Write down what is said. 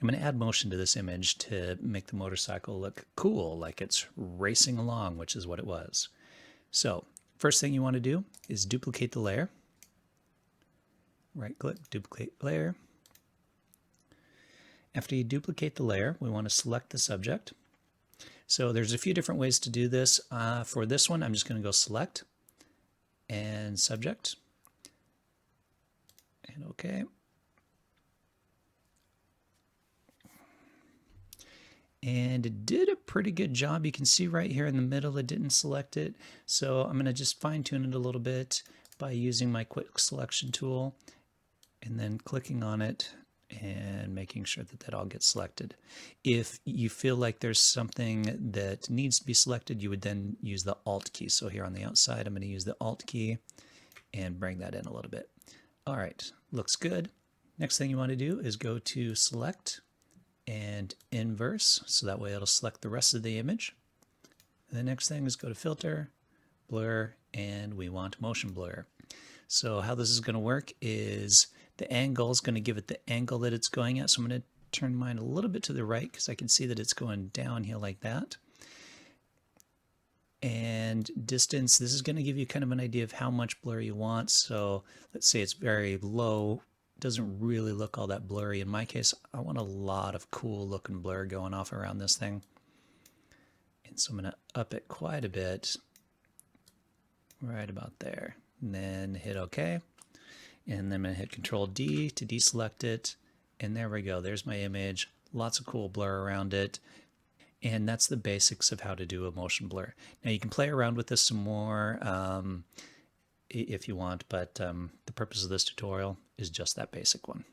I'm going to add motion to this image to make the motorcycle look cool, like it's racing along, which is what it was. So first thing you want to do is duplicate the layer. Right click, duplicate layer. After you duplicate the layer, we want to select the subject. So there's a few different ways to do this. For this one, I'm just going to go select and subject and OK. And it did a pretty good job. You can see right here in the middle it didn't select it. So I'm going to just fine tune it a little bit by using my quick selection tool and then clicking on it and making sure that that all gets selected. If you feel like there's something that needs to be selected, you would then use the Alt key. So here on the outside, I'm going to use the Alt key and bring that in a little bit. All right, looks good. Next thing you want to do is go to Select and Inverse, so that way it'll select the rest of the image. And the next thing is go to Filter, Blur, and we want Motion Blur. So how this is going to work is the angle is going to give it the angle that it's going at. So I'm going to turn mine a little bit to the right because I can see that it's going downhill like that. And distance, this is going to give you kind of an idea of how much blur you want. So let's say it's very low, doesn't really look all that blurry. In my case, I want a lot of cool looking blur going off around this thing. And so I'm going to up it quite a bit, right about there. And then hit OK. And then I'm going to hit Control D to deselect it. And there we go. There's my image. Lots of cool blur around it. And that's the basics of how to do a motion blur. Now you can play around with this some more if you want, but the purpose of this tutorial is just that basic one.